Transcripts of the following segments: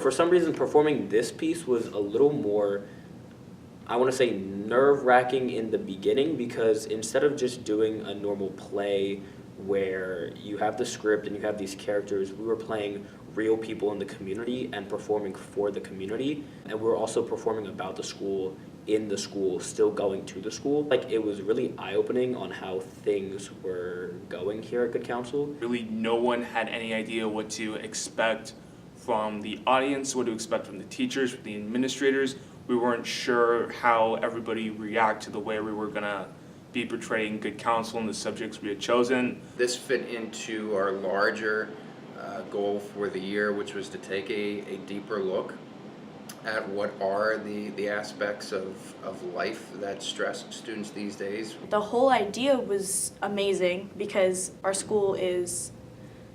For some reason, performing this piece was a little more, I want to say, nerve-wracking in the beginning, because instead of just doing a normal play where you have the script and you have these characters, we were playing real people in the community and performing for the community, and we were also performing about the school, in the school, still going to the school. Like, it was really eye-opening on how things were going here at Good Counsel. Really, no one had any idea what to expect from the audience, what to expect from the teachers, from the administrators. We weren't sure how everybody react to the way we were gonna be portraying Good Counsel and the subjects we had chosen. This fit into our larger goal for the year, which was to take a deeper look at what are the aspects of life that stress students these days. The whole idea was amazing because our school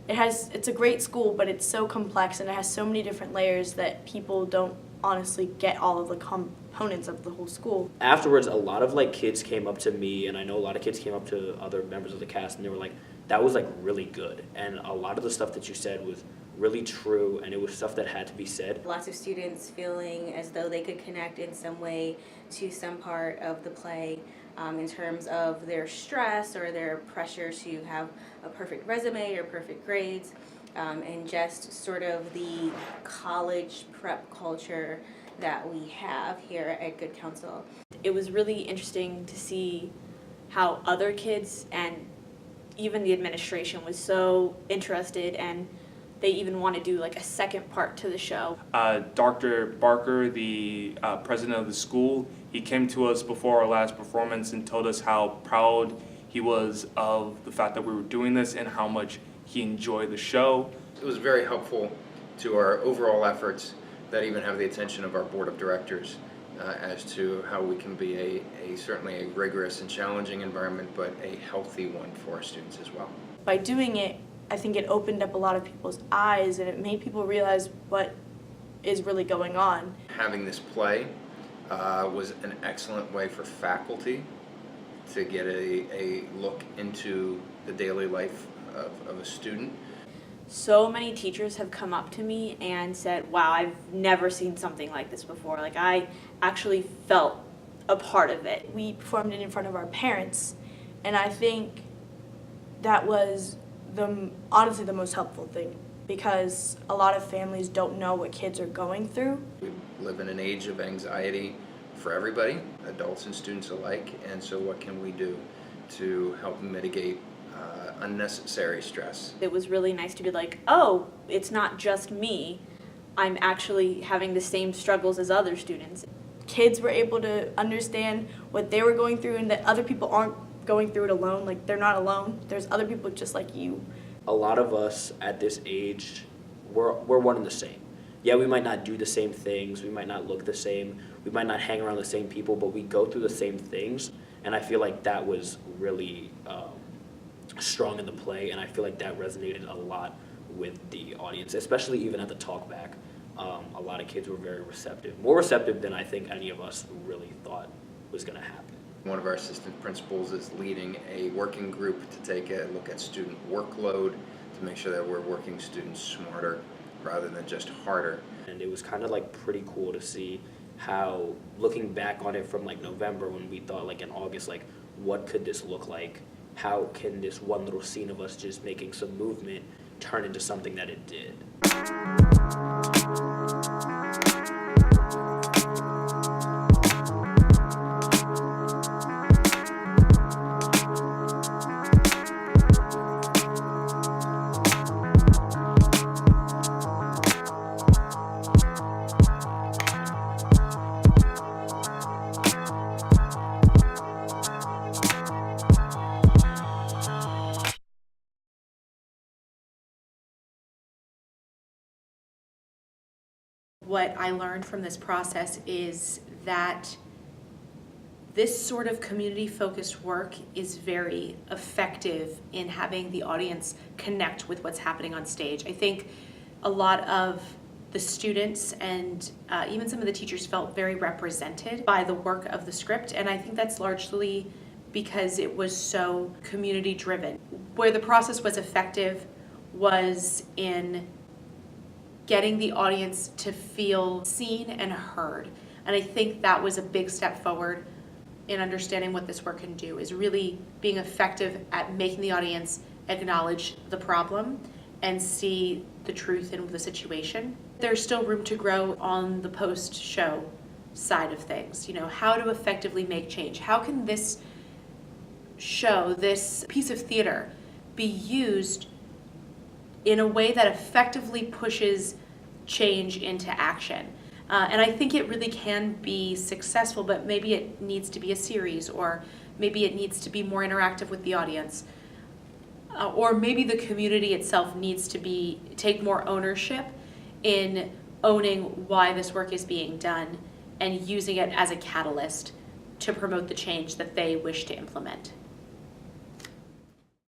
it's a great school, but it's so complex and it has so many different layers that people don't honestly get all of the components of the whole school. Afterwards, a lot of kids came up to me, and I know a lot of kids came up to other members of the cast, and they were like, that was really good. And a lot of the stuff that you said was really true, and it was stuff that had to be said. Lots of students feeling as though they could connect in some way to some part of the play in terms of their stress or their pressure to have a perfect resume or perfect grades, and just sort of the college prep culture that we have here at Good Counsel. It was really interesting to see how other kids and even the administration was so interested, and they even want to do a second part to the show. Dr. Barker, the president of the school, he came to us before our last performance and told us how proud he was of the fact that we were doing this and how much he enjoyed the show. It was very helpful to our overall efforts that even have the attention of our board of directors as to how we can be certainly a rigorous and challenging environment, but a healthy one for our students as well. By doing it, I think it opened up a lot of people's eyes and it made people realize what is really going on. Having this play was an excellent way for faculty to get a look into the daily life of a student. So many teachers have come up to me and said, wow, I've never seen something like this before. I actually felt a part of it. We performed it in front of our parents, and I think that was honestly the most helpful thing, because a lot of families don't know what kids are going through. We live in an age of anxiety for everybody, adults and students alike, and so what can we do to help mitigate unnecessary stress? It was really nice to be like, oh, it's not just me. I'm actually having the same struggles as other students. Kids were able to understand what they were going through and that other people aren't going through it alone. They're not alone. There's other people just like you. A lot of us at this age, we're one and the same. Yeah, we might not do the same things, we might not look the same, we might not hang around the same people, but we go through the same things, and I feel like that was really strong in the play, and I feel like that resonated a lot with the audience, especially even at the talkback. A lot of kids were very receptive, more receptive than I think any of us really thought was going to happen. One of our assistant principals is leading a working group to take a look at student workload to make sure that we're working students smarter rather than just harder. And it was kind of pretty cool to see how, looking back on it from November, when we thought in August, what could this look like? How can this one little scene of us just making some movement turn into something that it did? What I learned from this process is that this sort of community-focused work is very effective in having the audience connect with what's happening on stage. I think a lot of the students and even some of the teachers felt very represented by the work of the script, and I think that's largely because it was so community-driven. Where the process was effective was in getting the audience to feel seen and heard. And I think that was a big step forward in understanding what this work can do, is really being effective at making the audience acknowledge the problem and see the truth in the situation. There's still room to grow on the post-show side of things. You know, how to effectively make change. How can this show, this piece of theater, be used in a way that effectively pushes change into action? And I think it really can be successful, but maybe it needs to be a series, or maybe it needs to be more interactive with the audience. Or maybe the community itself needs to take more ownership in owning why this work is being done and using it as a catalyst to promote the change that they wish to implement.